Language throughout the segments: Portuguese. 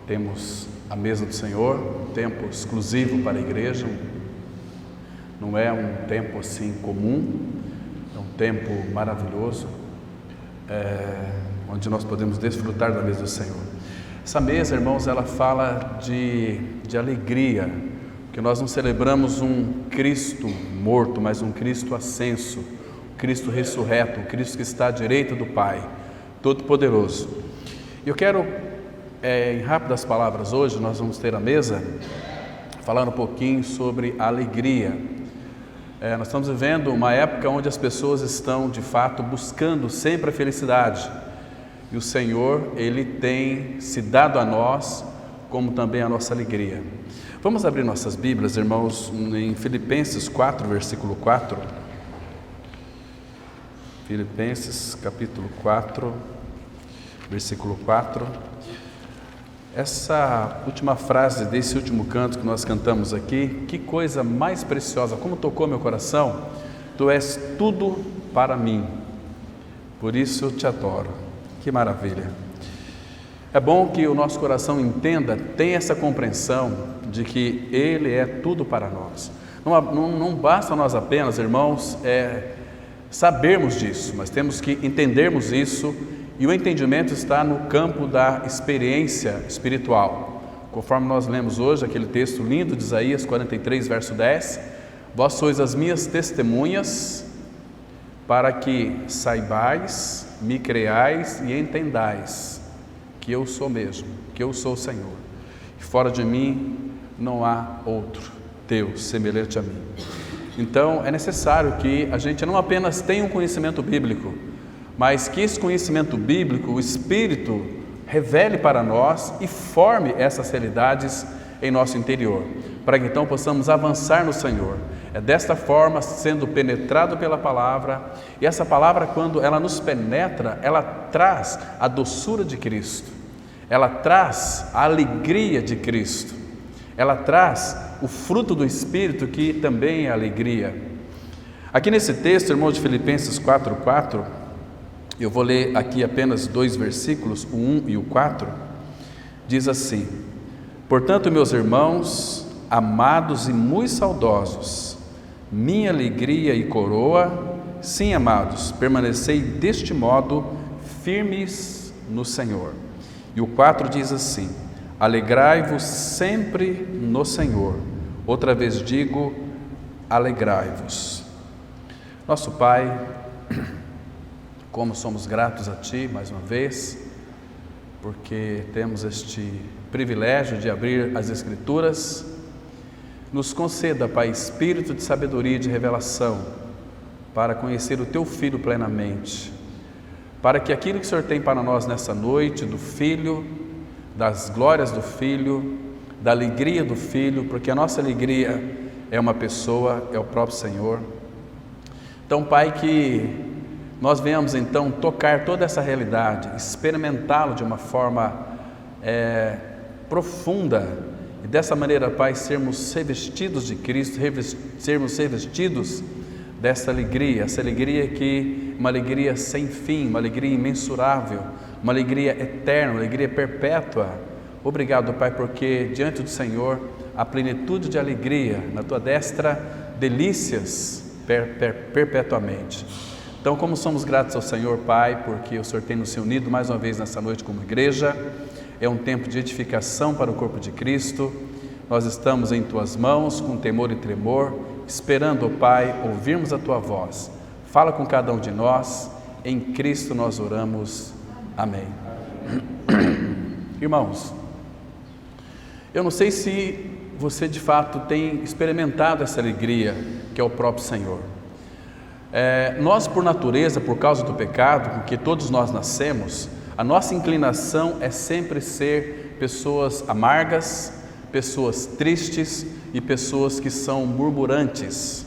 Temos a mesa do Senhor, um tempo exclusivo para a igreja, não é um tempo assim comum, é um tempo maravilhoso, onde nós podemos desfrutar da mesa do Senhor. Essa mesa, irmãos, ela fala de alegria, porque nós não celebramos um Cristo morto, mas um Cristo ascenso, um Cristo ressurreto, um Cristo que está à direita do Pai, Todo-Poderoso. E eu quero, em rápidas palavras, hoje nós vamos ter a mesa falando um pouquinho sobre a alegria. Nós estamos vivendo uma época onde as pessoas estão, de fato, buscando sempre a felicidade. E o Senhor, Ele tem se dado a nós, como também a nossa alegria. Vamos abrir nossas Bíblias, irmãos, em Filipenses 4, versículo 4. Filipenses, capítulo 4, versículo 4. Essa última frase desse último canto que nós cantamos aqui, que coisa mais preciosa, como tocou meu coração. Tu és tudo para mim, por isso eu te adoro. Que maravilha. É bom que o nosso coração entenda, tenha essa compreensão de que Ele é tudo para nós. Não basta nós apenas, irmãos, sabermos disso, mas temos que entendermos isso, e o entendimento está no campo da experiência espiritual. Conforme nós lemos hoje aquele texto lindo de Isaías 43, verso 10, vós sois as minhas testemunhas, para que saibais, me creais e entendais que eu sou mesmo, que eu sou o Senhor. E fora de mim não há outro Deus semelhante a mim. Então é necessário que a gente não apenas tenha um conhecimento bíblico, mas que esse conhecimento bíblico, o Espírito, revele para nós e forme essas realidades em nosso interior, para que então possamos avançar no Senhor. É desta forma, sendo penetrado pela palavra, e essa palavra, quando ela nos penetra, ela traz a doçura de Cristo, ela traz a alegria de Cristo, ela traz o fruto do Espírito, que também é alegria. Aqui nesse texto, irmão, de Filipenses 4:4, eu vou ler aqui apenas 2 versículos, o 1 e o 4, diz assim: portanto, meus irmãos, amados e muito saudosos, minha alegria e coroa, sim, amados, permanecei deste modo, firmes no Senhor. E o 4 diz assim: alegrai-vos sempre no Senhor. Outra vez digo, alegrai-vos. Nosso Pai, como somos gratos a Ti mais uma vez, porque temos este privilégio de abrir as Escrituras. Nos conceda, Pai, espírito de sabedoria e de revelação, para conhecer o Teu Filho plenamente, para que aquilo que o Senhor tem para nós nessa noite, do Filho, das glórias do Filho, da alegria do Filho, porque a nossa alegria é uma pessoa, é o próprio Senhor. Então, Pai, que nós venhamos então tocar toda essa realidade, experimentá-lo de uma forma profunda, e dessa maneira, Pai, sermos revestidos de Cristo, sermos revestidos dessa alegria, essa alegria que uma alegria sem fim, uma alegria imensurável, uma alegria eterna, uma alegria perpétua. Obrigado, Pai, porque diante do Senhor há plenitude de alegria, na Tua destra delícias perpetuamente. Então, como somos gratos ao Senhor, Pai, porque o Senhor tem nos unido mais uma vez nessa noite como igreja, é um tempo de edificação para o corpo de Cristo. Nós estamos em Tuas mãos, com temor e tremor, esperando, Pai, ouvirmos a Tua voz. Fala com cada um de nós, em Cristo nós oramos. Amém. Irmãos, eu não sei se você de fato tem experimentado essa alegria que é o próprio Senhor. Nós, por natureza, por causa do pecado, porque todos nós nascemos, a nossa inclinação é sempre ser pessoas amargas, pessoas tristes e pessoas que são murmurantes.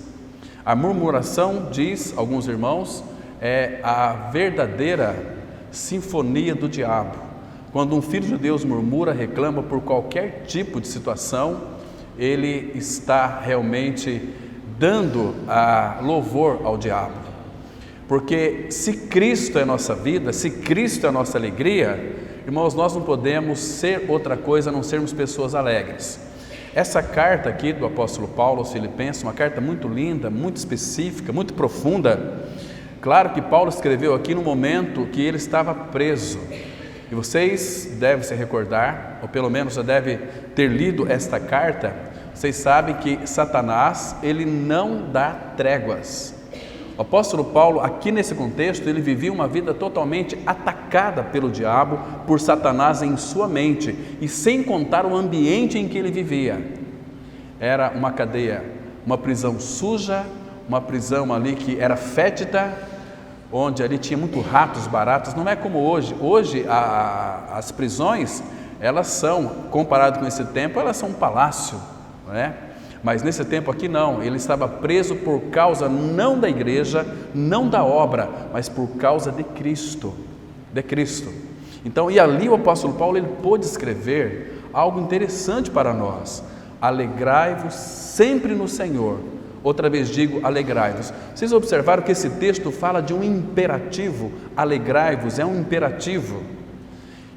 A murmuração, diz alguns irmãos, é a verdadeira sinfonia do diabo. Quando um filho de Deus murmura, reclama por qualquer tipo de situação, ele está realmente dando louvor ao diabo. Porque se Cristo é nossa vida, se Cristo é nossa alegria, Irmãos, nós não podemos ser outra coisa a não sermos pessoas alegres. Essa carta aqui do apóstolo Paulo aos Filipenses, uma carta muito linda, muito específica, muito profunda. Claro que Paulo escreveu aqui no momento que ele estava preso. E vocês devem se recordar, ou pelo menos já devem ter lido esta carta. Vocês sabem que Satanás, ele não dá tréguas. O apóstolo Paulo, aqui nesse contexto, ele vivia uma vida totalmente atacada pelo diabo, por Satanás em sua mente, e sem contar o ambiente em que ele vivia. Era uma cadeia, uma prisão suja, uma prisão ali que era fétida, onde ali tinha muito ratos, baratas. Não é como hoje. Hoje as prisões, elas são, comparado com esse tempo, elas são um palácio, não é? Mas nesse tempo aqui não, ele estava preso por causa não da igreja, não da obra, mas por causa de Cristo, Então, e ali o apóstolo Paulo, ele pôde escrever algo interessante para nós: alegrai-vos sempre no Senhor. Outra vez digo, alegrai-vos. Vocês observaram que esse texto fala de um imperativo, alegrai-vos, é um imperativo.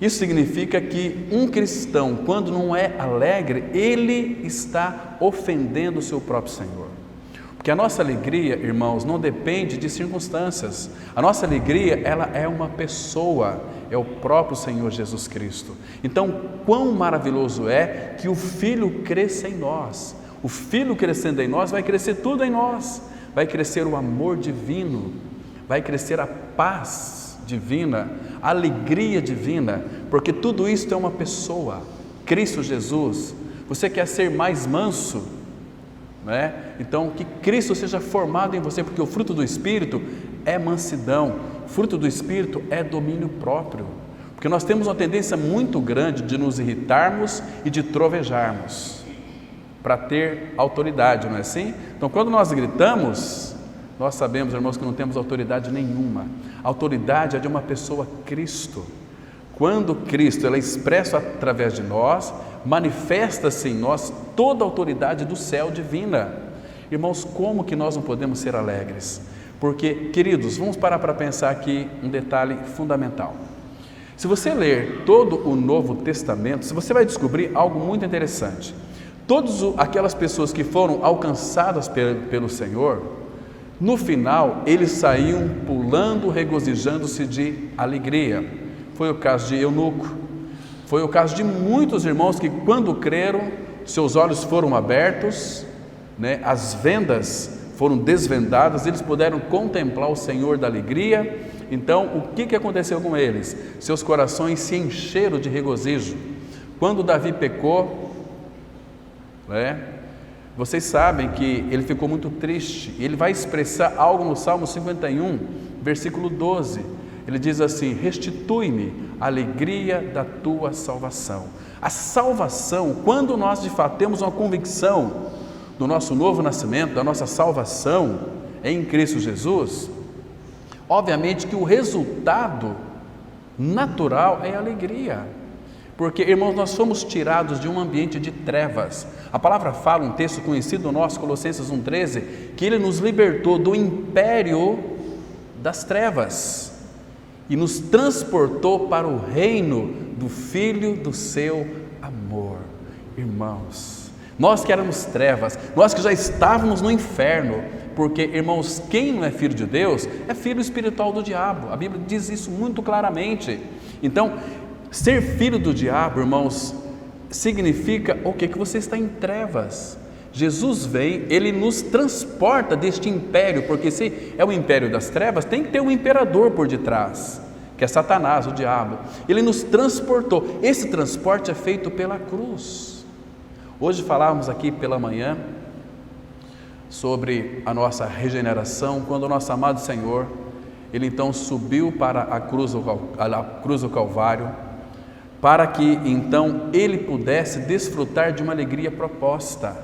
Isso significa que um cristão, quando não é alegre, ele está ofendendo o seu próprio Senhor. Porque a nossa alegria, irmãos, não depende de circunstâncias. A nossa alegria, ela é uma pessoa, é o próprio Senhor Jesus Cristo. Então, quão maravilhoso é que o Filho cresça em nós. O Filho crescendo em nós, vai crescer tudo em nós. Vai crescer o amor divino, vai crescer a paz divina, a alegria divina, porque tudo isso é uma pessoa, Cristo Jesus. Você quer ser mais manso, né? Então que Cristo seja formado em você, porque o fruto do Espírito é mansidão, o fruto do Espírito é domínio próprio, porque nós temos uma tendência muito grande de nos irritarmos e de trovejarmos, para ter autoridade, não é assim? Então quando nós gritamos, nós sabemos, irmãos, que não temos autoridade nenhuma. A autoridade é de uma pessoa, Cristo. Quando Cristo é expresso através de nós, manifesta-se em nós toda a autoridade do céu divina. Irmãos, como que nós não podemos ser alegres? Porque, queridos, vamos parar para pensar aqui um detalhe fundamental. Se você ler todo o Novo Testamento, você vai descobrir algo muito interessante. Todas aquelas pessoas que foram alcançadas pelo Senhor, no final, eles saíam pulando, regozijando-se de alegria. Foi o caso de Eunuco, foi o caso de muitos irmãos que, quando creram, seus olhos foram abertos, né? As vendas foram desvendadas, eles puderam contemplar o Senhor da alegria. Então, o que aconteceu com eles? Seus corações se encheram de regozijo. Quando Davi pecou, né? Vocês sabem que ele ficou muito triste. Ele vai expressar algo no Salmo 51, versículo 12. Ele diz assim: restitui-me a alegria da tua salvação. A salvação, quando nós de fato temos uma convicção do nosso novo nascimento, da nossa salvação em Cristo Jesus, obviamente que o resultado natural é alegria. Porque, irmãos, nós fomos tirados de um ambiente de trevas. A palavra fala, um texto conhecido nosso, Colossenses 1,13, que Ele nos libertou do império das trevas e nos transportou para o reino do Filho do seu amor. Irmãos, nós que éramos trevas, nós que já estávamos no inferno, porque, irmãos, quem não é filho de Deus é filho espiritual do diabo. A Bíblia diz isso muito claramente. Então, ser filho do diabo, irmãos, significa o quê? Que você está em trevas. Jesus vem, Ele nos transporta deste império, porque se é o império das trevas, tem que ter um imperador por detrás, que é Satanás, o diabo. Ele nos transportou. Esse transporte é feito pela cruz. Hoje falávamos aqui pela manhã sobre a nossa regeneração, quando o nosso amado Senhor, Ele então subiu para a cruz do Calvário, para que então Ele pudesse desfrutar de uma alegria proposta,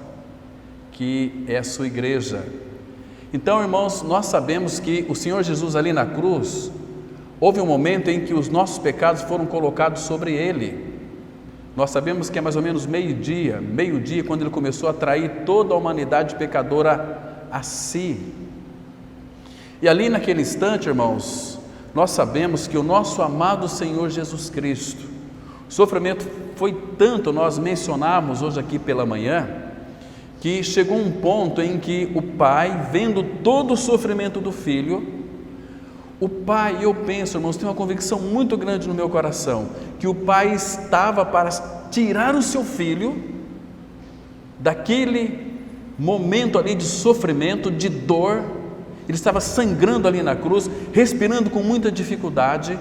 que é a sua igreja. Então, irmãos, nós sabemos que o Senhor Jesus ali na cruz, houve um momento em que os nossos pecados foram colocados sobre Ele. Nós sabemos que é mais ou menos meio-dia, quando Ele começou a atrair toda a humanidade pecadora a si. E ali naquele instante, irmãos, nós sabemos que o nosso amado Senhor Jesus Cristo, O sofrimento foi tanto, nós mencionamos hoje aqui pela manhã, que chegou um ponto em que o pai, vendo todo o sofrimento do filho, o pai, eu penso, irmãos, tenho uma convicção muito grande no meu coração, que o pai estava para tirar o seu filho daquele momento ali de sofrimento, de dor. Ele estava sangrando ali na cruz, respirando com muita dificuldade,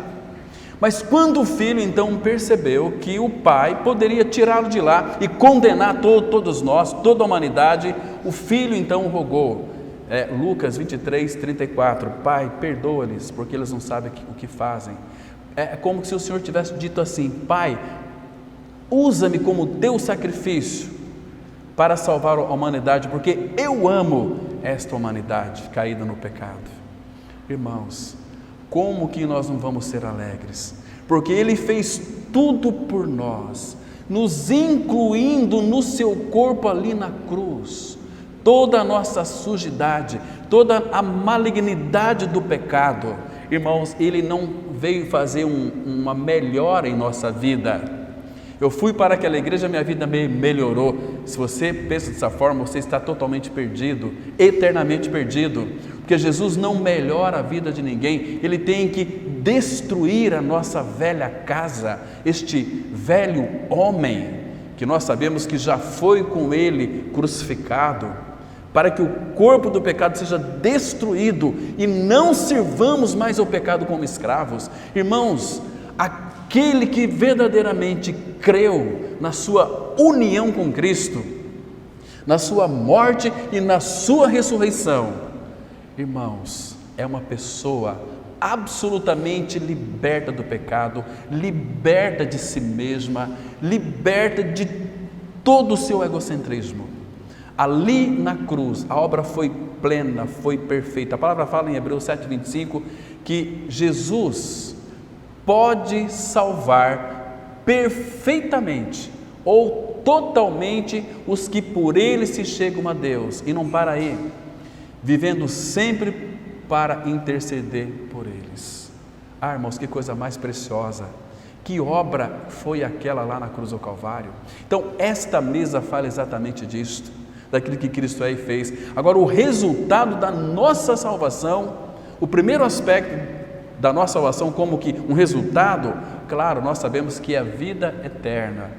mas quando o filho então percebeu que o pai poderia tirá-lo de lá e condenar todos nós, toda a humanidade, o filho então rogou, Lucas 23, 34, Pai, perdoa-lhes, porque eles não sabem o que fazem. É como se o Senhor tivesse dito assim: Pai, usa-me como teu sacrifício para salvar a humanidade, porque eu amo esta humanidade caída no pecado. Irmãos, como que nós não vamos ser alegres? Porque Ele fez tudo por nós, nos incluindo no seu corpo ali na cruz. Toda a nossa sujidade, toda a malignidade do pecado, irmãos, Ele não veio fazer uma melhora em nossa vida. Eu fui para aquela igreja, minha vida melhorou. Se você pensa dessa forma, você está totalmente perdido, eternamente perdido, porque Jesus não melhora a vida de ninguém. Ele tem que destruir a nossa velha casa, este velho homem, que nós sabemos que já foi com Ele crucificado, para que o corpo do pecado seja destruído e não sirvamos mais ao pecado como escravos. Irmãos, aquele que verdadeiramente creu na sua união com Cristo, na sua morte e na sua ressurreição, irmãos, é uma pessoa absolutamente liberta do pecado, liberta de si mesma, liberta de todo o seu egocentrismo. Ali na cruz, a obra foi plena, foi perfeita. A palavra fala em Hebreus 7,25 que Jesus pode salvar perfeitamente ou totalmente os que por Ele se chegam a Deus, e não para aí, vivendo sempre para interceder por eles. Ah, irmãos, que coisa mais preciosa, que obra foi aquela lá na cruz do Calvário. Então, esta mesa fala exatamente disto, daquilo que Cristo aí fez. Agora, o resultado da nossa salvação, o primeiro aspecto da nossa salvação, como que um resultado, claro, nós sabemos que é a vida eterna.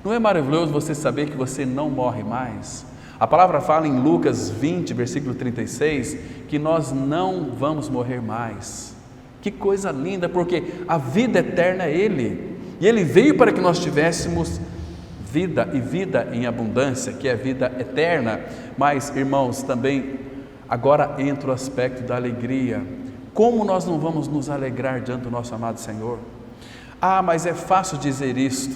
Não é maravilhoso você saber que você não morre mais? A palavra fala em Lucas 20, versículo 36, que nós não vamos morrer mais. Que coisa linda, porque a vida eterna é Ele, e Ele veio para que nós tivéssemos vida e vida em abundância, que é a vida eterna. Mas, irmãos, também agora entra o aspecto da alegria. Como nós não vamos nos alegrar diante do nosso amado Senhor? Ah, mas é fácil dizer isto,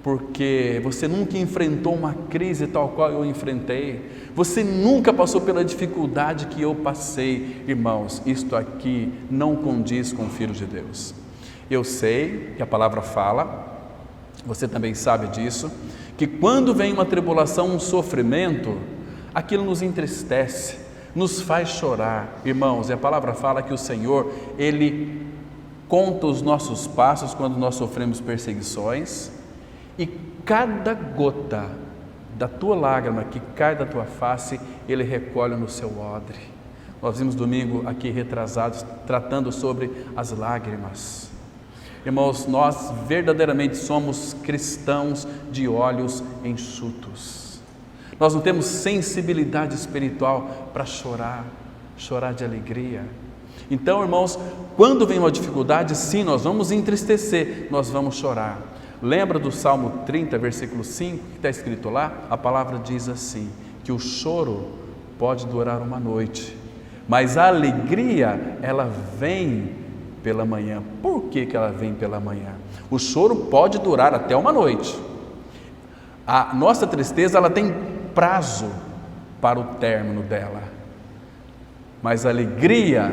porque você nunca enfrentou uma crise tal qual eu enfrentei, você nunca passou pela dificuldade que eu passei. Irmãos, isto aqui não condiz com o Filho de Deus. Eu sei que a palavra fala, você também sabe disso, que quando vem uma tribulação, um sofrimento, aquilo nos entristece, nos faz chorar. Irmãos, e a palavra fala que o Senhor, Ele conta os nossos passos quando nós sofremos perseguições, e cada gota da tua lágrima que cai da tua face, Ele recolhe no seu odre. Nós vimos domingo aqui retrasados, tratando sobre as lágrimas. Irmãos, nós verdadeiramente somos cristãos de olhos enxutos. Nós não temos sensibilidade espiritual para chorar de alegria. Então, irmãos, quando vem uma dificuldade, sim, nós vamos entristecer, nós vamos chorar. Lembra do Salmo 30, versículo 5, que está escrito lá? A palavra diz assim, que o choro pode durar uma noite, mas a alegria, ela vem pela manhã. Por que ela vem pela manhã? O choro pode durar até uma noite. A nossa tristeza, ela tem prazo para o término dela, mas a alegria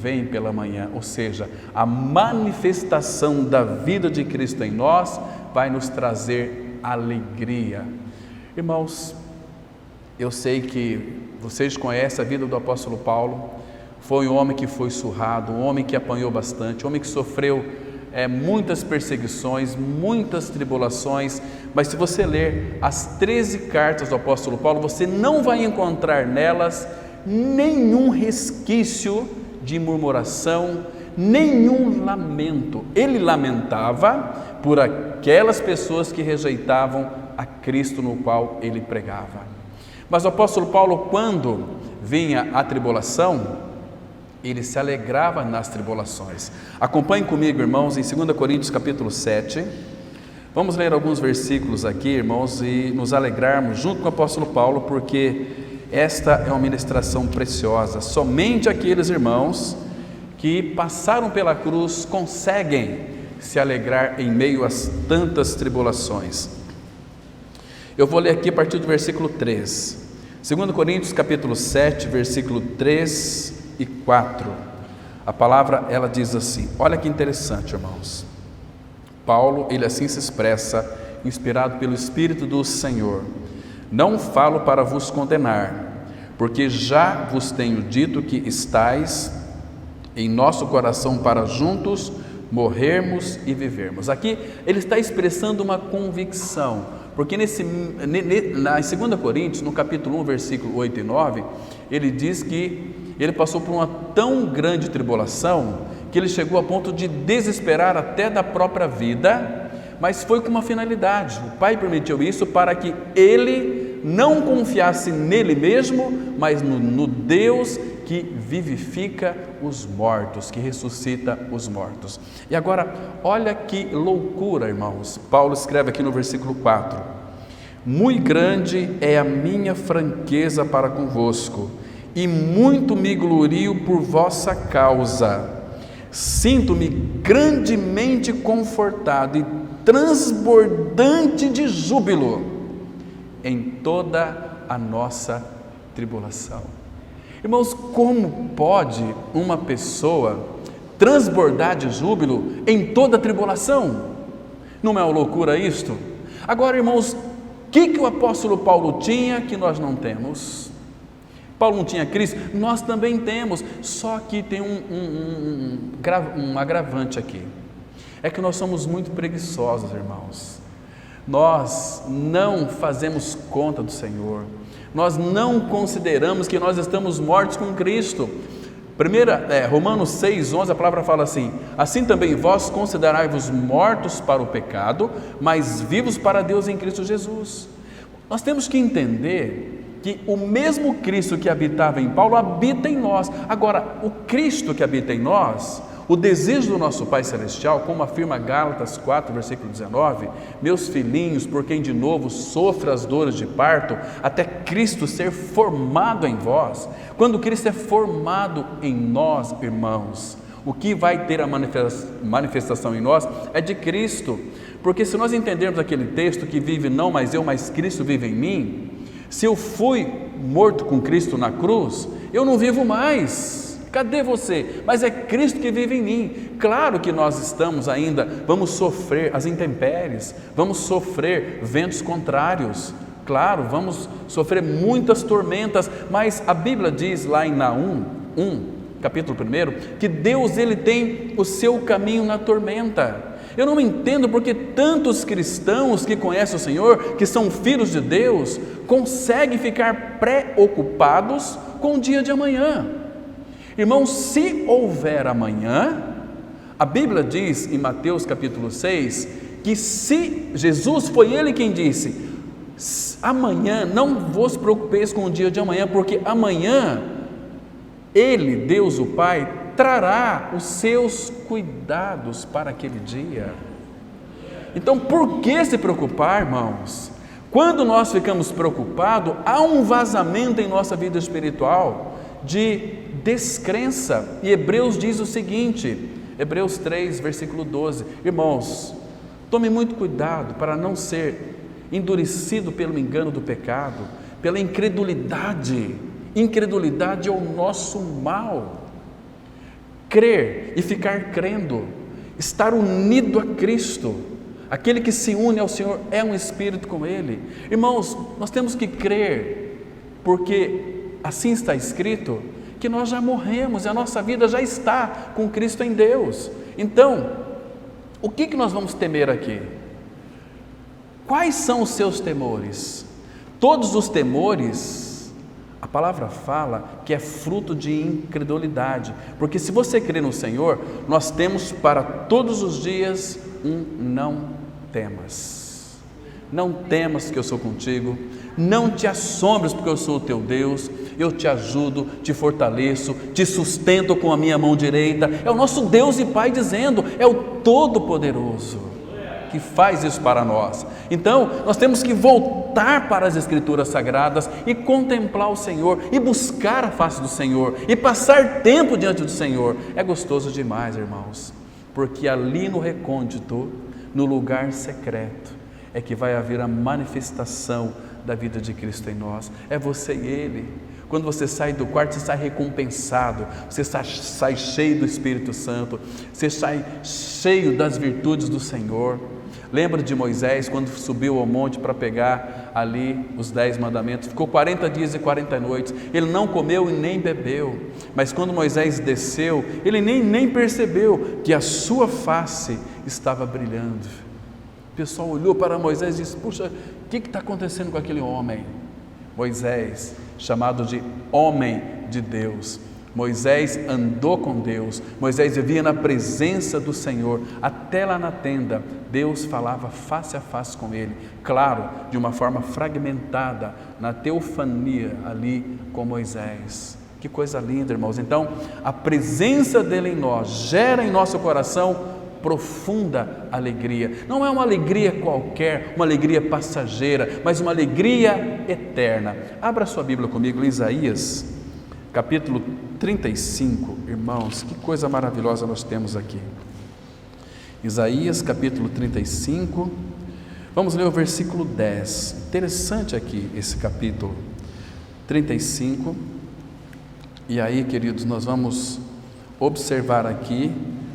vem pela manhã, ou seja, a manifestação da vida de Cristo em nós vai nos trazer alegria. Irmãos, eu sei que vocês conhecem a vida do apóstolo Paulo. Foi um homem que foi surrado, um homem que apanhou bastante, um homem que sofreu muitas perseguições, muitas tribulações, mas se você ler as 13 cartas do apóstolo Paulo, você não vai encontrar nelas nenhum resquício de murmuração, nenhum lamento. Ele lamentava por aquelas pessoas que rejeitavam a Cristo no qual ele pregava. Mas o apóstolo Paulo, quando vinha a tribulação, ele se alegrava nas tribulações. Acompanhe comigo, irmãos, em 2 Coríntios capítulo 7. Vamos ler alguns versículos aqui, irmãos, e nos alegrarmos junto com o apóstolo Paulo, porque esta é uma ministração preciosa. Somente aqueles irmãos que passaram pela cruz conseguem se alegrar em meio a tantas tribulações. Eu vou ler aqui a partir do versículo 3. 2 Coríntios capítulo 7, versículo 3 e 4. A palavra, ela diz assim, olha que interessante, irmãos. Paulo, ele assim se expressa, inspirado pelo Espírito do Senhor. Não falo para vos condenar, porque já vos tenho dito que estáis em nosso coração para juntos morrermos e vivermos. Aqui ele está expressando uma convicção, porque na 2 Coríntios, no capítulo 1, versículo 8 e 9, ele diz que ele passou por uma tão grande tribulação que ele chegou a ponto de desesperar até da própria vida, mas foi com uma finalidade. O Pai permitiu isso para que ele não confiasse nele mesmo, mas no Deus que vivifica os mortos, que ressuscita os mortos. E agora, olha que loucura, irmãos. Paulo escreve aqui no versículo 4: muito grande é a minha franqueza para convosco, e muito me glorio por vossa causa. Sinto-me grandemente confortado e transbordante de júbilo em toda a nossa tribulação. Irmãos, como pode uma pessoa transbordar de júbilo em toda a tribulação? Não é uma loucura isto? Agora, irmãos, o que o apóstolo Paulo tinha que nós não temos? Paulo não tinha Cristo? Nós também temos, só que tem um agravante aqui. É que nós somos muito preguiçosos, irmãos. Nós não fazemos conta do Senhor. Nós não consideramos que nós estamos mortos com Cristo. Romanos 6,11, a palavra fala assim: assim também vós considerai-vos mortos para o pecado, mas vivos para Deus em Cristo Jesus. Nós temos que entender que o mesmo Cristo que habitava em Paulo habita em nós. Agora, o Cristo que habita em nós, o desejo do nosso Pai Celestial, como afirma Gálatas 4, versículo 19: meus filhinhos, por quem de novo sofre as dores de parto, até Cristo ser formado em vós. Quando Cristo é formado em nós, irmãos, o que vai ter a manifestação em nós é de Cristo. Porque se nós entendermos aquele texto que vive não mais eu, mas Cristo vive em mim, se eu fui morto com Cristo na cruz, eu não vivo mais. Cadê você? Mas é Cristo que vive em mim. Claro que nós estamos ainda, vamos sofrer as intempéries, vamos sofrer ventos contrários, claro, vamos sofrer muitas tormentas, mas a Bíblia diz lá em Naum 1, capítulo 1, que Deus, ele tem o seu caminho na tormenta. Eu não entendo porque tantos cristãos que conhecem o Senhor, que são filhos de Deus, conseguem ficar preocupados com o dia de amanhã. Irmãos, se houver amanhã, a Bíblia diz em Mateus capítulo 6, que se Jesus foi ele quem disse: amanhã não vos preocupeis com o dia de amanhã, porque amanhã ele, Deus o Pai, trará os seus cuidados para aquele dia. Então, por que se preocupar, irmãos? Quando nós ficamos preocupados, há um vazamento em nossa vida espiritual de descrença. E Hebreus diz o seguinte, Hebreus 3, versículo 12: irmãos, tome muito cuidado para não ser endurecido pelo engano do pecado, pela incredulidade. Incredulidade é o nosso mal. Crer e ficar crendo, estar unido a Cristo, aquele que se une ao Senhor é um espírito com Ele. Irmãos, nós temos que crer, porque assim está escrito, que nós já morremos e a nossa vida já está com Cristo em Deus. Então, O que nós vamos temer aqui? Quais são os seus temores? Todos os temores, a palavra fala que é fruto de incredulidade, porque se você crê no Senhor, nós temos para todos os dias um não temas. Não temas que eu sou contigo, não te assombres porque eu sou o teu Deus, eu te ajudo, te fortaleço, te sustento com a minha mão direita. É o nosso Deus e Pai dizendo, é o Todo-Poderoso que faz isso para nós. Então, nós temos que voltar para as Escrituras Sagradas e contemplar o Senhor, e buscar a face do Senhor, e passar tempo diante do Senhor. É gostoso demais, irmãos, porque ali no recôndito, no lugar secreto, é que vai haver a manifestação da vida de Cristo em nós. É você e Ele. Quando você sai do quarto, você sai recompensado, você sai cheio do Espírito Santo, você sai cheio das virtudes do Senhor. Lembra de Moisés, quando subiu ao monte para pegar ali os 10 mandamentos, ficou 40 dias e 40 noites, ele não comeu e nem bebeu, mas quando Moisés desceu, ele nem percebeu que a sua face estava brilhando. O pessoal olhou para Moisés e disse, puxa, o que está acontecendo com aquele homem? Moisés, chamado de homem de Deus, Moisés andou com Deus, Moisés vivia na presença do Senhor, até lá na tenda, Deus falava face a face com ele, claro, de uma forma fragmentada, na teofania ali com Moisés. Que coisa linda, irmãos. Então, a presença dele em nós gera em nosso coração profunda alegria. Não é uma alegria qualquer, uma alegria passageira, mas uma alegria eterna. Abra sua Bíblia comigo em Isaías, capítulo 35, irmãos, que coisa maravilhosa nós temos aqui. Isaías, capítulo 35, vamos ler o versículo 10. Interessante aqui esse capítulo 35. E aí, queridos, nós vamos observar aqui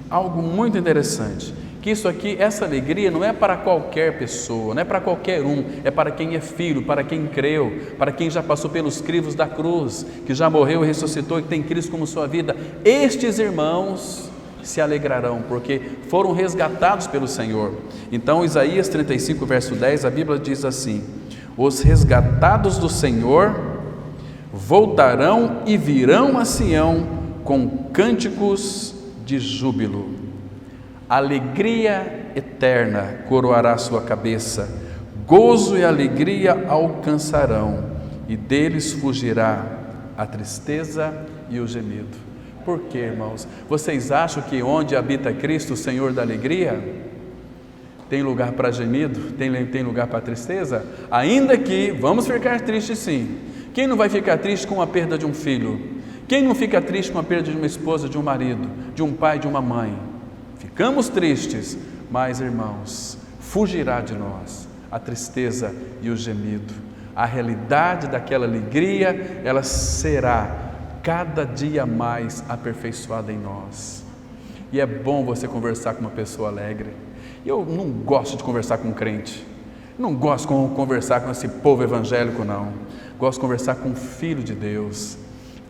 algo muito interessante, que isso aqui, essa alegria não é para qualquer pessoa, não é para qualquer um, é para quem é filho, para quem creu, para quem já passou pelos crivos da cruz, que já morreu e ressuscitou e tem Cristo como sua vida. Estes irmãos se alegrarão, porque foram resgatados pelo Senhor. Então, Isaías 35, verso 10, a Bíblia diz assim: os resgatados do Senhor voltarão e virão a Sião com cânticos de júbilo. Alegria eterna coroará sua cabeça, gozo e alegria alcançarão, e deles fugirá a tristeza e o gemido. Por quê, irmãos? Vocês acham que onde habita Cristo, o Senhor da alegria, tem lugar para gemido? Tem lugar para tristeza? Ainda que vamos ficar tristes, sim. Quem não vai ficar triste com a perda de um filho? Quem não fica triste com a perda de uma esposa, de um marido, de um pai, de uma mãe? Ficamos tristes, mas, irmãos, fugirá de nós a tristeza e o gemido. A realidade daquela alegria, ela será cada dia mais aperfeiçoada em nós. E é bom você conversar com uma pessoa alegre. Eu não gosto de conversar com um crente, não gosto de conversar com esse povo evangélico, não. Gosto de conversar com um filho de Deus.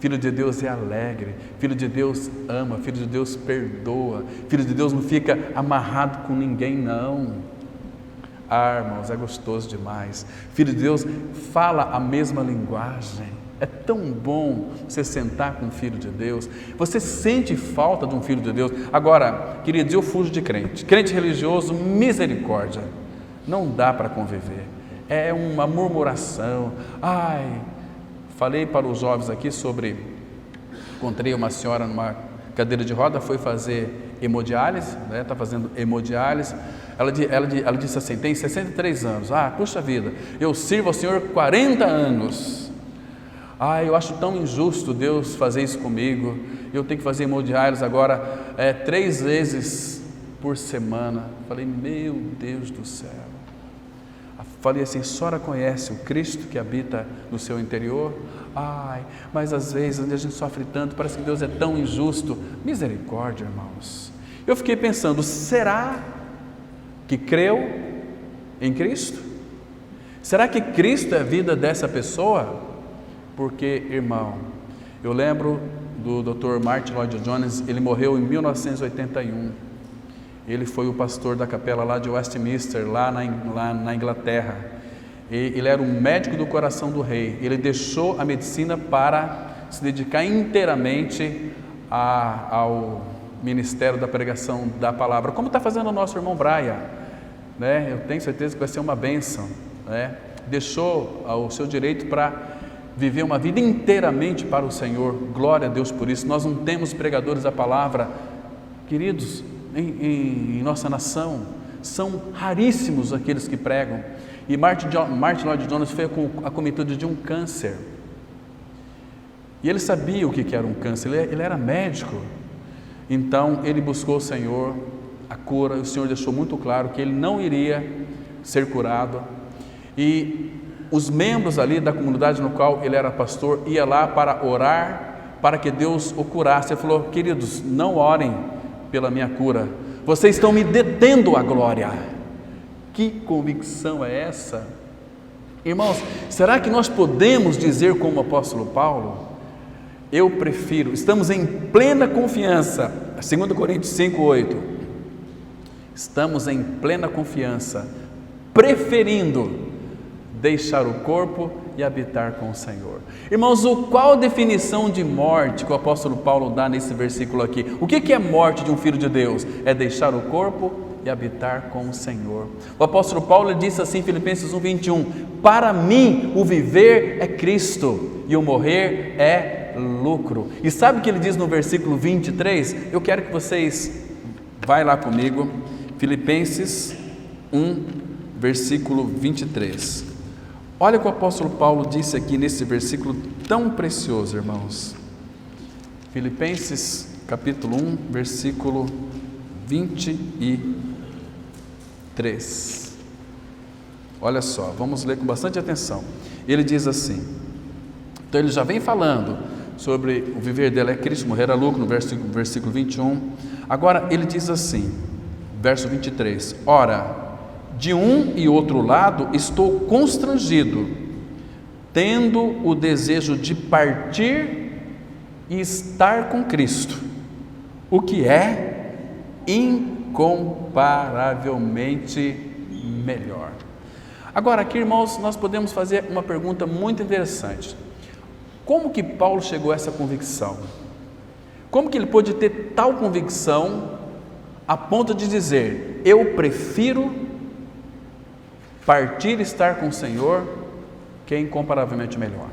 Filho de Deus é alegre, filho de Deus ama, filho de Deus perdoa, filho de Deus não fica amarrado com ninguém, não. Ah, irmãos, é gostoso demais. Filho de Deus fala a mesma linguagem. É tão bom você sentar com um filho de Deus. Você sente falta de um filho de Deus. Agora, queridos, eu fujo de crente. Crente religioso, misericórdia. Não dá para conviver. É uma murmuração. Ai, falei para os jovens aqui sobre... Encontrei uma senhora numa cadeira de roda, foi fazer hemodiálise, né? Está fazendo hemodiálise. Ela disse assim, tem 63 anos. Ah, puxa vida, eu sirvo ao Senhor 40 anos. Ah, eu acho tão injusto Deus fazer isso comigo. Eu tenho que fazer hemodiálise agora 3 vezes por semana. Falei, meu Deus do céu. Falei assim, a senhora conhece o Cristo que habita no seu interior? Ai, mas às vezes onde a gente sofre tanto, parece que Deus é tão injusto. Misericórdia, irmãos. Eu fiquei pensando, será que creu em Cristo? Será que Cristo é a vida dessa pessoa? Porque, irmão, eu lembro do Dr. Martin Lloyd-Jones, ele morreu em 1981. Ele foi o pastor da capela lá de Westminster, lá na Inglaterra. Ele era um médico do coração do rei. Ele deixou a medicina para se dedicar inteiramente ao ministério da pregação da palavra, como está fazendo o nosso irmão Braia, né? Eu tenho certeza que vai ser uma bênção, né? Deixou o seu direito para viver uma vida inteiramente para o Senhor. Glória a Deus por isso. Nós não temos pregadores da palavra, queridos, em nossa nação. São raríssimos aqueles que pregam. E Martin Lloyd Jones foi acometido de um câncer. E ele sabia o que era um câncer, ele era médico. Então ele buscou o Senhor, a cura. O Senhor deixou muito claro que ele não iria ser curado. E os membros ali da comunidade no qual ele era pastor ia lá para orar para que Deus o curasse. Ele falou: queridos, não orem pela minha cura, vocês estão me detendo a glória. Que convicção é essa? Irmãos, será que nós podemos dizer como o apóstolo Paulo? Eu prefiro, estamos em plena confiança, 2 Coríntios 5:8, estamos em plena confiança, preferindo deixar o corpo e habitar com o Senhor. Irmãos, qual a definição de morte que o apóstolo Paulo dá nesse versículo aqui? O que é morte de um filho de Deus? É deixar o corpo e habitar com o Senhor. O apóstolo Paulo disse assim em Filipenses 1:21, para mim o viver é Cristo e o morrer é lucro. E sabe o que ele diz no versículo 23? Eu quero que vocês vai lá comigo, Filipenses 1, versículo 23. Olha o que o apóstolo Paulo disse aqui nesse versículo tão precioso, irmãos. Filipenses capítulo 1, versículo 23. Olha só, vamos ler com bastante atenção. Ele diz assim, então ele já vem falando sobre o viver dele é Cristo, morrer é lucro, no versículo 21. Agora ele diz assim, verso 23, ora, de um e outro lado estou constrangido, tendo o desejo de partir e estar com Cristo, o que é incomparavelmente melhor. Agora aqui, irmãos, nós podemos fazer uma pergunta muito interessante. Como que Paulo chegou a essa convicção? Como que ele pôde ter tal convicção a ponto de dizer, eu prefiro partir e estar com o Senhor, que é incomparavelmente melhor?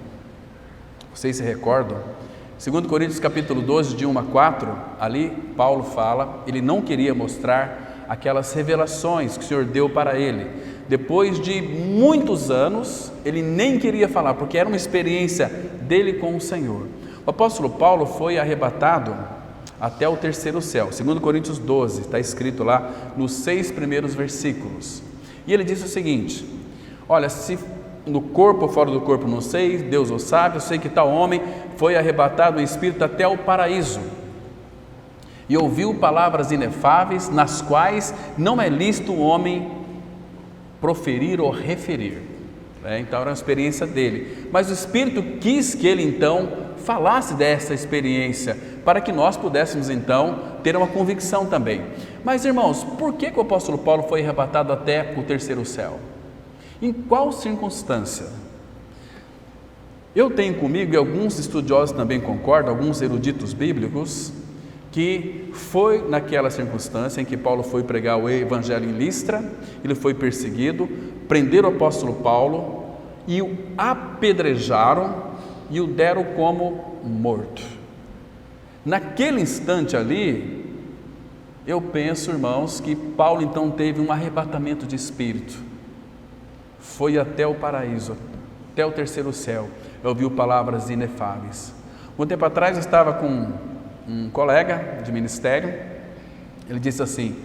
Vocês se recordam? 2 Coríntios capítulo 12, de 1 a 4, ali Paulo fala, ele não queria mostrar aquelas revelações que o Senhor deu para ele. Depois de muitos anos, ele nem queria falar, porque era uma experiência dele com o Senhor. O apóstolo Paulo foi arrebatado até o terceiro céu. 2 Coríntios 12, está escrito lá nos 6 primeiros versículos. E ele disse o seguinte, olha, se no corpo ou fora do corpo não sei, Deus o sabe, eu sei que tal homem foi arrebatado em espírito até o paraíso e ouviu palavras inefáveis, nas quais não é lícito o homem proferir ou referir. Então era uma experiência dele, mas o Espírito quis que ele então falasse dessa experiência, para que nós pudéssemos então ter uma convicção também. Mas irmãos, por que o apóstolo Paulo foi arrebatado até o terceiro céu? Em qual circunstância? Eu tenho comigo, e alguns estudiosos também concordam, alguns eruditos bíblicos, que foi naquela circunstância em que Paulo foi pregar o evangelho em Listra, ele foi perseguido, prenderam o apóstolo Paulo e o apedrejaram e o deram como morto. Naquele instante ali, eu penso, irmãos, que Paulo então teve um arrebatamento de espírito, foi até o paraíso, até o terceiro céu, ouviu palavras inefáveis. Um tempo atrás eu estava com um colega de ministério, ele disse assim,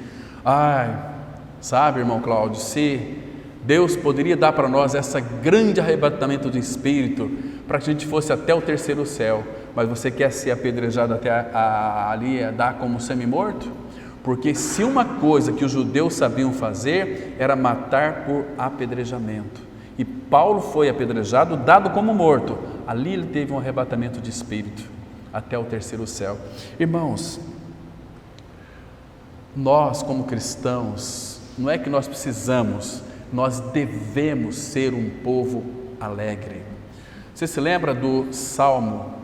sabe, irmão Cláudio, se Deus poderia dar para nós esse grande arrebatamento de espírito, para que a gente fosse até o terceiro céu, mas você quer ser apedrejado até ali, dar como semi-morto? Porque se uma coisa que os judeus sabiam fazer, era matar por apedrejamento, e Paulo foi apedrejado, dado como morto, ali ele teve um arrebatamento de espírito, até o terceiro céu. Irmãos, Nós, como cristãos, não é que nós precisamos, nós devemos ser um povo alegre. Você se lembra do Salmo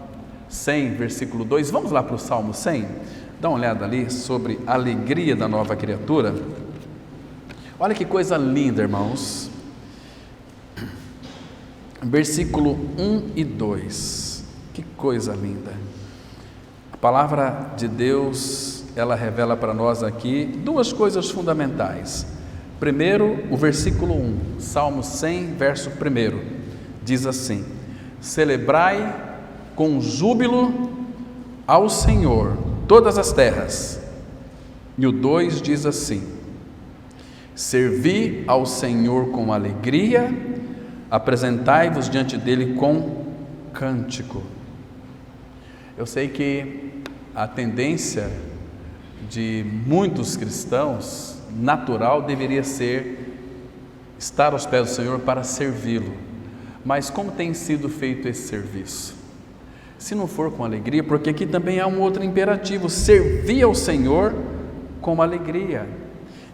100, versículo 2? Vamos lá para o Salmo 100? Dá uma olhada ali sobre a alegria da nova criatura. Olha que coisa linda, irmãos. Versículo 1 e 2. Que coisa linda. A palavra de Deus, ela revela para nós aqui duas coisas fundamentais. Primeiro, o versículo 1, Salmo 100, verso 1, diz assim: celebrai com júbilo ao Senhor todas as terras. E o 2 diz assim: servi ao Senhor com alegria, apresentai-vos diante dele com cântico. Eu sei que a tendência de muitos cristãos, natural, deveria ser estar aos pés do Senhor para servi-lo. Mas como tem sido feito esse serviço? Se não for com alegria, porque aqui também há um outro imperativo: servir ao Senhor com alegria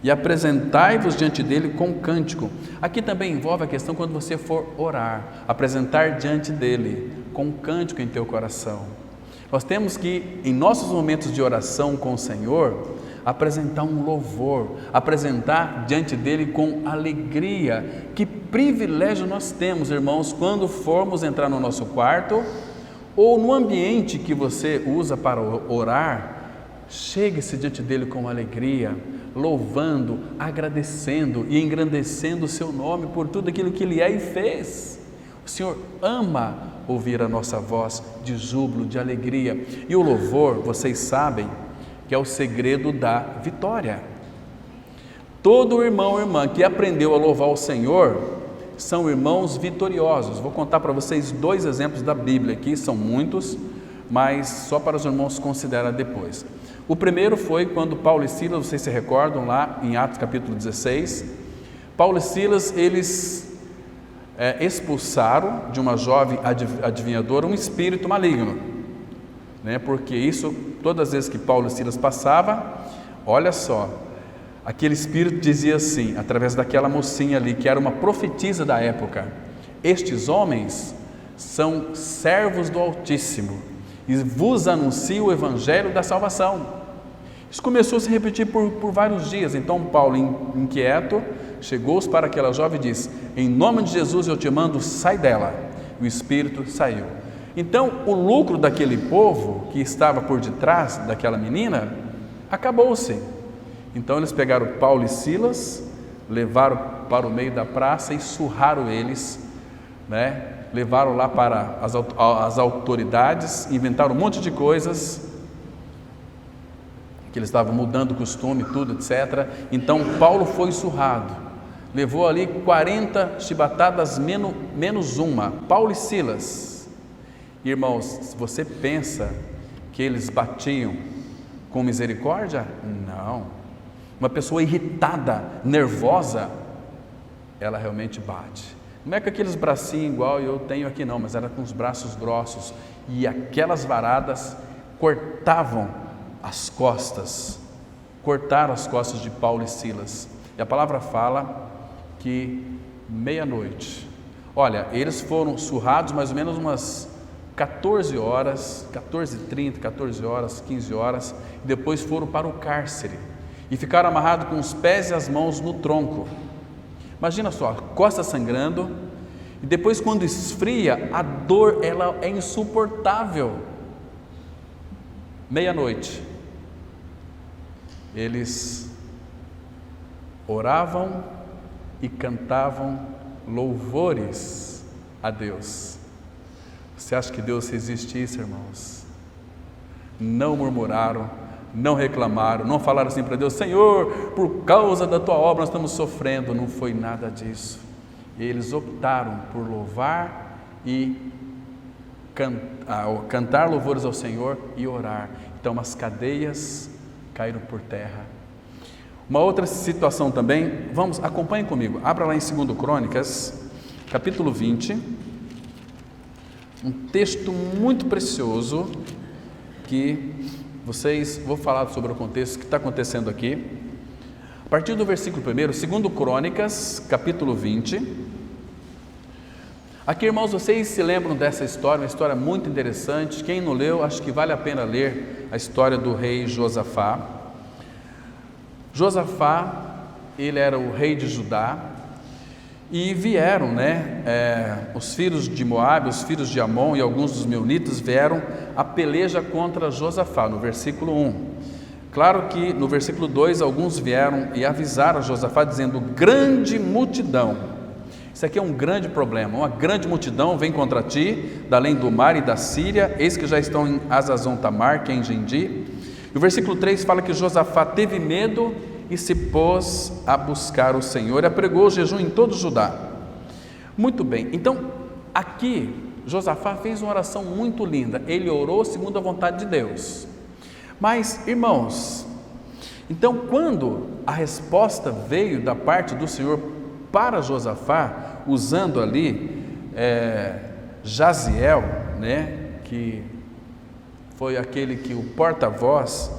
e apresentai-vos diante dele com cântico. Aqui também envolve a questão quando você for orar, apresentar diante dele com cântico em teu coração. Nós temos que, em nossos momentos de oração com o Senhor, apresentar um louvor, apresentar diante dele com alegria. Que privilégio nós temos, irmãos, quando formos entrar no nosso quarto ou no ambiente que você usa para orar. Chegue-se diante dele com alegria, louvando, agradecendo e engrandecendo o seu nome por tudo aquilo que ele é e fez. O Senhor ama ouvir a nossa voz de júbilo, de alegria. E o louvor, vocês sabem, que é o segredo da vitória. Todo irmão ou irmã que aprendeu a louvar o Senhor são irmãos vitoriosos. Vou contar para vocês 2 exemplos da Bíblia aqui, são muitos, mas só para os irmãos considerar depois. O primeiro foi quando Paulo e Silas, vocês se recordam lá em Atos capítulo 16, Paulo e Silas, eles expulsaram de uma jovem adivinhadora um espírito maligno, né? Porque isso, todas as vezes que Paulo e Silas passavam, olha só, aquele espírito dizia assim, através daquela mocinha ali, que era uma profetisa da época: estes homens são servos do Altíssimo e vos anunciam o evangelho da salvação. Isso começou a se repetir por vários dias. Então Paulo, inquieto, chegou-se para aquela jovem e disse: em nome de Jesus eu te mando, sai dela. E o espírito saiu. Então o lucro daquele povo que estava por detrás daquela menina acabou-se. Então eles pegaram Paulo e Silas, levaram para o meio da praça e surraram eles, né? Levaram lá para as autoridades, inventaram um monte de coisas, que eles estavam mudando o costume, tudo, etc. Então Paulo foi surrado, levou ali 40 chibatadas menos uma, Paulo e Silas. Irmãos, se você pensa que eles batiam com misericórdia, não. Uma pessoa irritada, nervosa, ela realmente bate. Não é com aqueles bracinhos igual eu tenho aqui não, mas era com os braços grossos, e aquelas varadas cortavam as costas, cortaram as costas de Paulo e Silas. E a palavra fala que meia-noite, olha, eles foram surrados mais ou menos umas 14 horas, 14h30, 14 horas, 15 horas, e depois foram para o cárcere e ficaram amarrados com os pés e as mãos no tronco. Imagina só, costa sangrando, e depois quando esfria, a dor ela é insuportável. Meia-noite, eles oravam e cantavam louvores a Deus. Você acha que Deus resiste isso, irmãos? Não murmuraram, não reclamaram, não falaram assim para Deus: Senhor, por causa da tua obra nós estamos sofrendo. Não foi nada disso. Eles optaram por louvar e cantar louvores ao Senhor e orar. Então as cadeias caíram por terra. Uma outra situação também, acompanhem comigo, abra lá em 2 Crônicas, capítulo 20, um texto muito precioso que vou falar sobre o contexto que está acontecendo aqui. A partir do versículo 1, segundo Crônicas, capítulo 20. Aqui, irmãos, vocês se lembram dessa história, uma história muito interessante. Quem não leu, acho que vale a pena ler a história do rei Josafá. Josafá, ele era o rei de Judá, e vieram, os filhos de Moabe, os filhos de Amon e alguns dos meunitas vieram a peleja contra Josafá, no versículo 1. Claro que no versículo 2, alguns vieram e avisaram a Josafá, dizendo: grande multidão. Isso aqui é um grande problema, uma grande multidão vem contra ti, da além do mar e da Síria, eis que já estão em Hazazon Tamar, que é em Gendi. E o versículo 3 fala que Josafá teve medo e se pôs a buscar o Senhor, e apregou o jejum em todo Judá. Muito bem, então aqui Josafá fez uma oração muito linda, ele orou segundo a vontade de Deus. Mas, irmãos, então quando a resposta veio da parte do Senhor para Josafá, usando ali Jaziel, que foi aquele que o porta-voz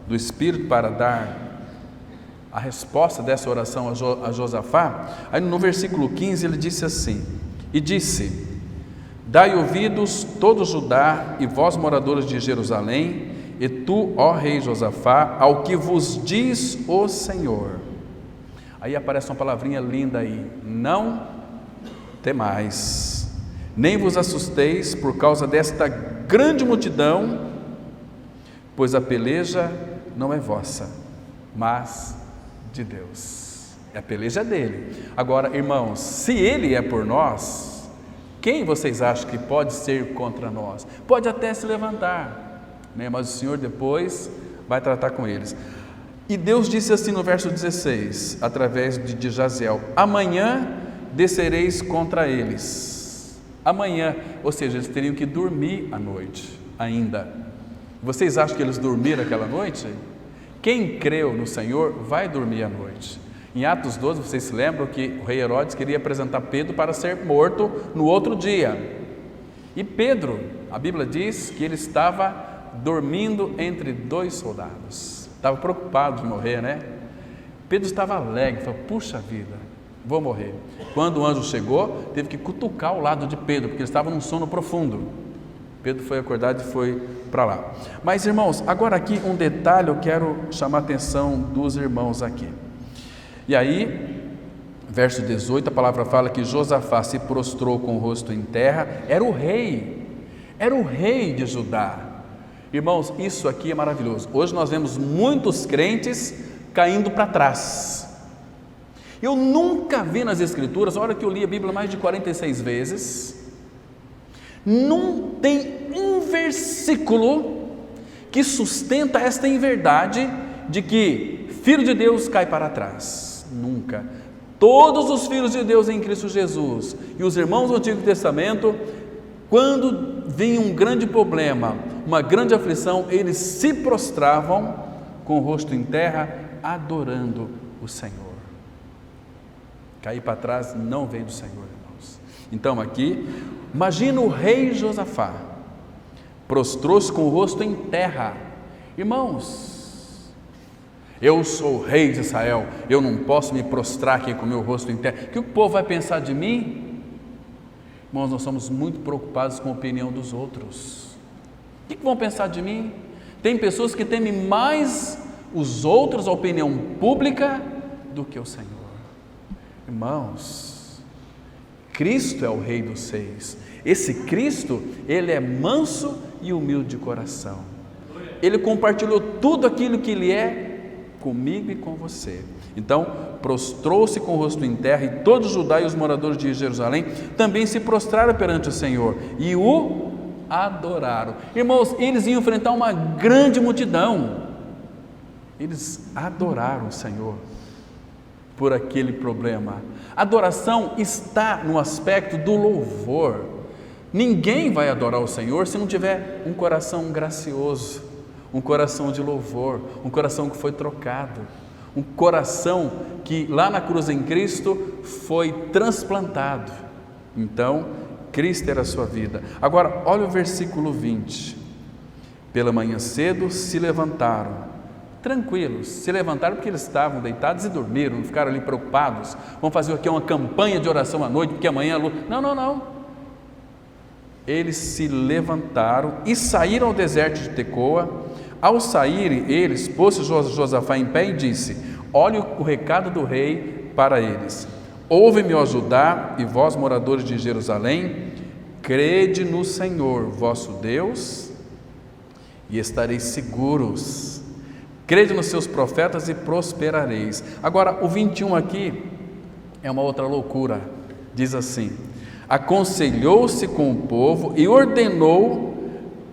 do Espírito para dar a resposta dessa oração a Josafá, aí no versículo 15 ele disse assim: e disse: dai ouvidos todo Judá e vós moradores de Jerusalém, e tu, ó rei Josafá, ao que vos diz o Senhor. Aí aparece uma palavrinha linda aí: não temais, nem vos assusteis por causa desta grande multidão, pois a peleja não é vossa, mas de Deus. A peleja é dele. Agora, irmãos, se ele é por nós, quem vocês acham que pode ser contra nós? Pode até se levantar, mas o Senhor depois vai tratar com eles. E Deus disse assim no verso 16, através de Jaziel: amanhã descereis contra eles. Amanhã, ou seja, eles teriam que dormir à noite ainda. Vocês acham que eles dormiram aquela noite? Quem creu no Senhor vai dormir à noite. Em Atos 12, vocês se lembram que o rei Herodes queria apresentar Pedro para ser morto no outro dia. E Pedro, a Bíblia diz que ele estava dormindo entre dois soldados. Estava preocupado de morrer, Pedro estava alegre, falou: puxa vida, vou morrer. Quando o anjo chegou, teve que cutucar o lado de Pedro, porque ele estava num sono profundo. Pedro foi acordado e foi para lá. Mas, irmãos, agora aqui um detalhe eu quero chamar a atenção dos irmãos aqui. E aí, verso 18, a palavra fala que Josafá se prostrou com o rosto em terra. Era o rei de Judá. Irmãos, isso aqui é maravilhoso. Hoje nós vemos muitos crentes caindo para trás. Eu nunca vi nas Escrituras, a hora que eu li a Bíblia mais de 46 vezes, não tem um versículo que sustenta esta inverdade de que filho de Deus cai para trás. Nunca. Todos os filhos de Deus em Cristo Jesus e os irmãos do Antigo Testamento, quando vinha um grande problema, uma grande aflição, eles se prostravam com o rosto em terra, adorando o Senhor. Cair para trás não veio do Senhor, irmãos. Então aqui, imagina o rei Josafá, prostrou-se com o rosto em terra. Irmãos, eu sou o rei de Israel, eu não posso me prostrar aqui com o meu rosto em terra. O que o povo vai pensar de mim? Irmãos, nós somos muito preocupados com a opinião dos outros. O que vão pensar de mim? Tem pessoas que temem mais os outros, a opinião pública, do que o Senhor. Irmãos, Cristo é o Rei dos Reis. Esse Cristo, Ele é manso e humilde de coração. Ele compartilhou tudo aquilo que Ele é comigo e com você. Então, prostrou-se com o rosto em terra, e todo Judá e os moradores de Jerusalém também se prostraram perante o Senhor e o adoraram. Irmãos, eles iam enfrentar uma grande multidão. Eles adoraram o Senhor por aquele problema. Adoração está no aspecto do louvor. Ninguém vai adorar o Senhor se não tiver um coração gracioso, um coração de louvor, um coração que foi trocado, um coração que lá na cruz em Cristo foi transplantado. Então, Cristo era a sua vida. Agora, olha o versículo 20. Pela manhã cedo se levantaram, tranquilos, se levantaram porque eles estavam deitados e dormiram, não ficaram ali preocupados, vamos fazer aqui uma campanha de oração à noite, porque amanhã a luz... Não. Eles se levantaram e saíram ao deserto de Tecoa. Ao saírem eles, pôs-se Josafá em pé e disse: olhe o recado do rei para eles. Ouve-me, ó Judá, e vós, moradores de Jerusalém, crede no Senhor, vosso Deus, e estareis seguros. Crede nos seus profetas e prosperareis. Agora, o 21 aqui é uma outra loucura. Diz assim: aconselhou-se com o povo e ordenou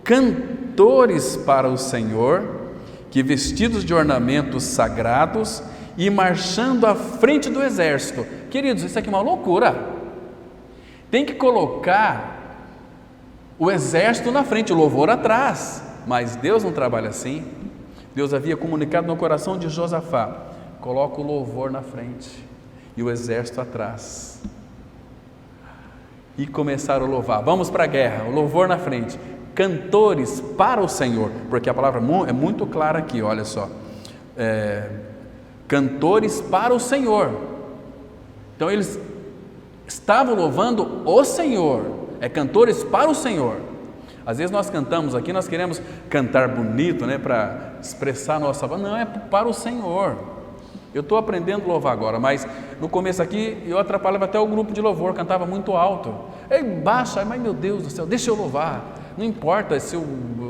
cantores para o Senhor, que vestidos de ornamentos sagrados e marchando à frente do exército. Queridos, isso aqui é uma loucura. Tem que colocar o exército na frente, o louvor atrás. Mas Deus não trabalha assim. Deus havia comunicado no coração de Josafá: coloca o louvor na frente e o exército atrás. E começaram a louvar. Vamos para a guerra, o louvor na frente, cantores para o Senhor, porque a palavra é muito clara aqui, olha só, cantores para o Senhor. Então eles estavam louvando o Senhor, cantores para o Senhor. Às vezes nós cantamos aqui, nós queremos cantar bonito, né, para expressar a nossa voz. Não, é para o Senhor. Eu estou aprendendo a louvar agora, mas no começo aqui eu atrapalhava até o grupo de louvor, cantava muito alto. Ei, baixa, mas meu Deus do céu, deixa eu louvar. Não importa se eu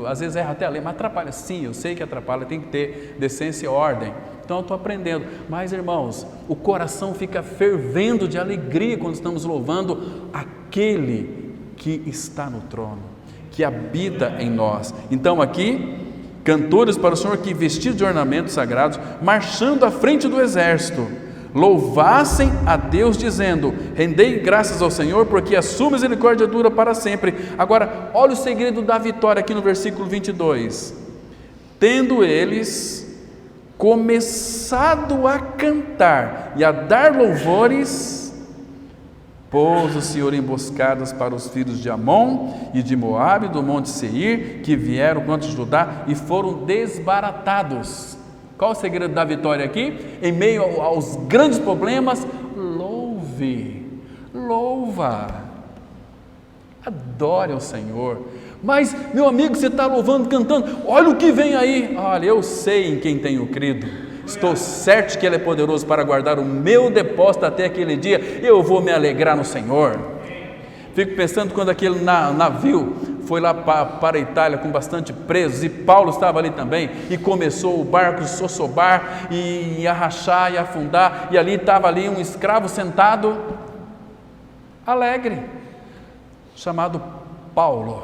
às vezes erro até a lei, mas atrapalha. Sim, eu sei que atrapalha, tem que ter decência e ordem. Então eu estou aprendendo. Mas irmãos, o coração fica fervendo de alegria quando estamos louvando aquele que está no trono, que habita em nós. Então aqui, cantores para o Senhor que vestidos de ornamentos sagrados, marchando à frente do exército, louvassem a Deus dizendo: rendei graças ao Senhor, porque a sua misericórdia dura para sempre. Agora, olha o segredo da vitória aqui no versículo 22. Tendo eles começado a cantar e a dar louvores, pôs o Senhor emboscadas para os filhos de Amon e de Moabe, do monte Seir, que vieram contra Judá e foram desbaratados. Qual o segredo da vitória aqui? Em meio aos grandes problemas, louva, adore ao Senhor. Mas, meu amigo, você está louvando, cantando, olha o que vem aí. Olha, eu sei em quem tenho crido. Estou certo que Ele é poderoso para guardar o meu depósito até aquele dia. Eu vou me alegrar no Senhor. Fico pensando quando aquele navio foi lá para a Itália com bastante presos, e Paulo estava ali também, e começou o barco a sossobar e a rachar e a afundar, e ali estava ali um escravo sentado, alegre, chamado Paulo.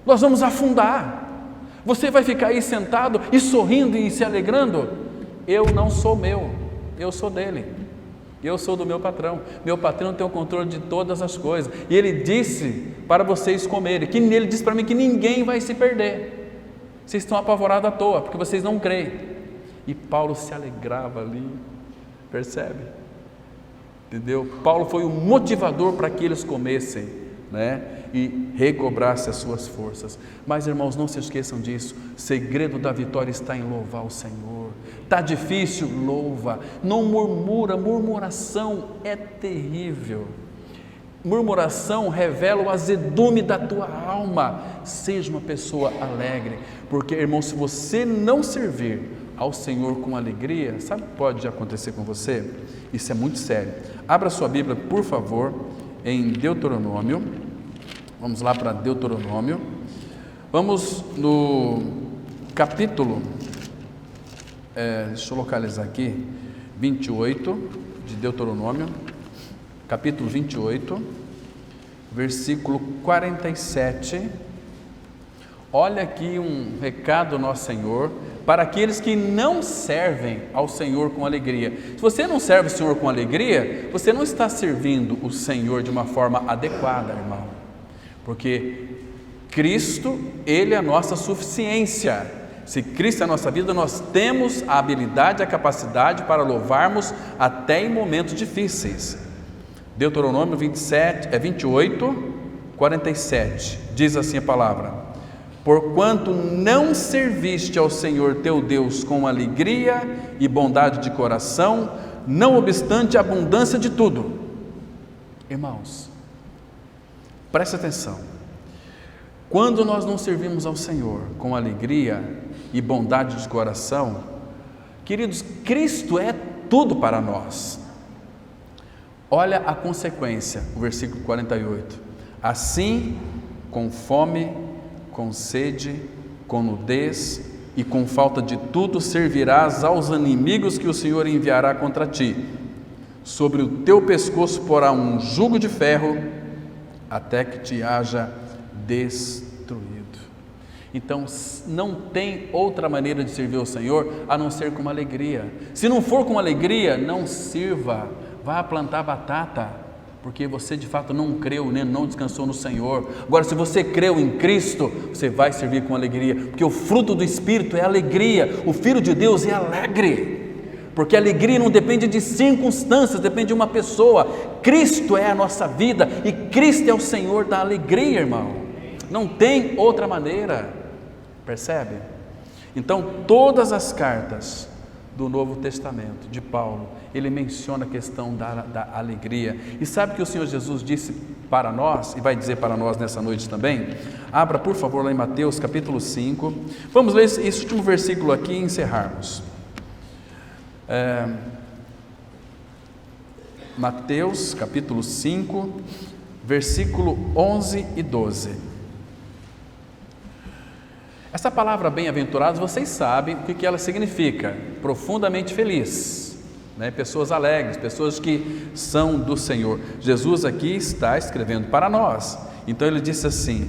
Nós vamos afundar. Você vai ficar aí sentado e sorrindo e se alegrando? Eu não sou meu, eu sou dele. Eu sou do meu patrão. Meu patrão tem o controle de todas as coisas. E ele disse para vocês comerem, que ele disse para mim que ninguém vai se perder. Vocês estão apavorados à toa, porque vocês não creem. E Paulo se alegrava ali, percebe? Entendeu? Paulo foi o motivador para que eles comessem, né? E recobrasse as suas forças. Mas irmãos, não se esqueçam disso, o segredo da vitória está em louvar o Senhor. Está difícil? Louva, não murmura, murmuração é terrível. Murmuração revela o azedume da tua alma. Seja uma pessoa alegre, porque irmão, se você não servir ao Senhor com alegria, sabe o que pode acontecer com você? Isso é muito sério. Abra sua Bíblia, por favor, em Deuteronômio. Vamos lá para Deuteronômio. Vamos no capítulo, deixa eu localizar aqui, 28 de Deuteronômio, capítulo 28, versículo 47. Olha aqui um recado do nosso Senhor para aqueles que não servem ao Senhor com alegria. Se você não serve o Senhor com alegria, você não está servindo o Senhor de uma forma adequada, irmão. Porque Cristo, Ele é a nossa suficiência. Se Cristo é a nossa vida, nós temos a habilidade, a capacidade para louvarmos até em momentos difíceis. Deuteronômio 28, 47, diz assim a palavra: porquanto não serviste ao Senhor teu Deus com alegria e bondade de coração, não obstante a abundância de tudo. Irmãos, preste atenção. Quando nós não servimos ao Senhor com alegria e bondade de coração, queridos, Cristo é tudo para nós. Olha a consequência, o versículo 48. Assim, com fome, com sede, com nudez e com falta de tudo, servirás aos inimigos que o Senhor enviará contra ti. Sobre o teu pescoço porá um jugo de ferro, até que te haja destruído. Então, não tem outra maneira de servir ao Senhor a não ser com alegria. Se não for com alegria, não sirva. Vá plantar batata, porque você de fato não creu, nem não descansou no Senhor. Agora, se você creu em Cristo, você vai servir com alegria, porque o fruto do Espírito é alegria. O Filho de Deus é alegre, porque a alegria não depende de circunstâncias, depende de uma pessoa. Cristo é a nossa vida e Cristo é o Senhor da alegria, irmão. Não tem outra maneira, percebe? Então, todas as cartas do Novo Testamento, de Paulo, ele menciona a questão da alegria. E sabe o que o Senhor Jesus disse para nós, e vai dizer para nós nessa noite também? Abra, por favor, lá em Mateus capítulo 5. Vamos ler esse último versículo aqui e encerrarmos. Mateus capítulo 5, versículo 11 e 12. Essa palavra bem-aventurados, vocês sabem o que ela significa: profundamente feliz, né? Pessoas alegres, pessoas que são do Senhor. Jesus aqui está escrevendo para nós, então ele disse assim,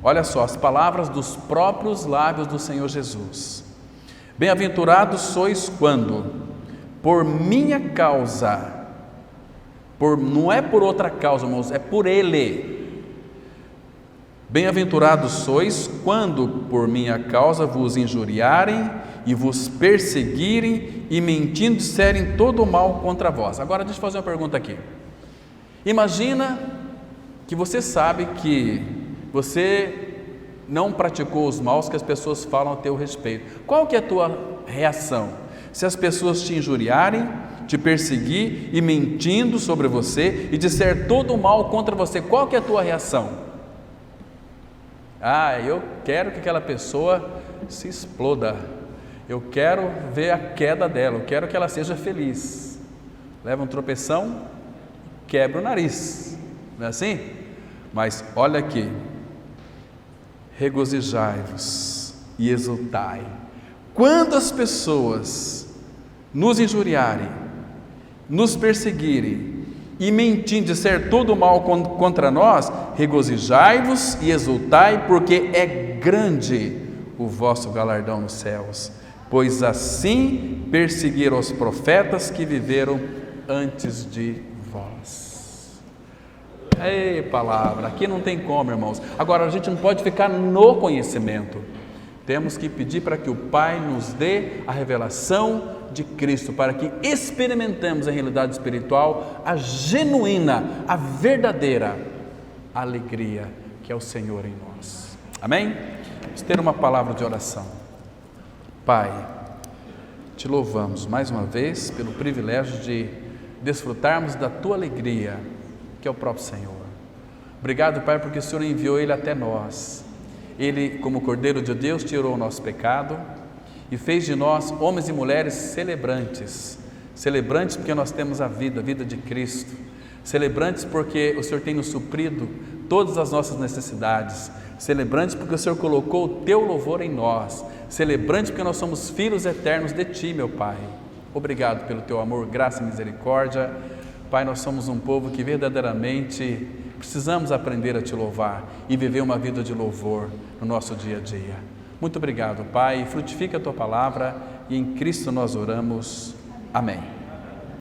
olha só, as palavras dos próprios lábios do Senhor Jesus: bem-aventurados sois quando, por minha causa, não é por outra causa, irmãos, é por Ele. Bem-aventurados sois quando por minha causa vos injuriarem e vos perseguirem e mentindo disserem todo o mal contra vós. Agora deixa eu fazer uma pergunta aqui. Imagina que você sabe que você não praticou os maus que as pessoas falam a teu respeito. Qual que é a tua reação? Se as pessoas te injuriarem, te perseguir e mentindo sobre você e disser todo o mal contra você, qual que é a tua reação? Eu quero que aquela pessoa se exploda, eu quero ver a queda dela, eu quero que ela seja feliz. Leva um tropeção, quebra o nariz, não é assim? Mas olha aqui: regozijai-vos e exultai. Quando as pessoas nos injuriarem, nos perseguirem e mentindo disser todo o mal contra nós, regozijai-vos e exultai, porque é grande o vosso galardão nos céus, pois assim perseguiram os profetas que viveram antes de vós. Ei, palavra, aqui não tem como, irmãos. Agora, a gente não pode ficar no conhecimento, temos que pedir para que o Pai nos dê a revelação de Cristo, para que experimentemos a realidade espiritual, a genuína, a verdadeira alegria que é o Senhor em nós. Amém? Vamos ter uma palavra de oração. Pai, te louvamos mais uma vez pelo privilégio de desfrutarmos da tua alegria, que é o próprio Senhor. Obrigado, Pai, porque o Senhor enviou Ele até nós. Ele, como Cordeiro de Deus, tirou o nosso pecado e fez de nós homens e mulheres celebrantes porque nós temos a vida de Cristo, celebrantes porque o Senhor tem nos suprido todas as nossas necessidades, celebrantes porque o Senhor colocou o teu louvor em nós, celebrantes porque nós somos filhos eternos de ti, meu Pai. Obrigado pelo teu amor, graça e misericórdia. Pai, nós somos um povo que verdadeiramente precisamos aprender a te louvar e viver uma vida de louvor no nosso dia a dia. Muito obrigado, Pai, frutifica a tua palavra e em Cristo nós oramos. Amém.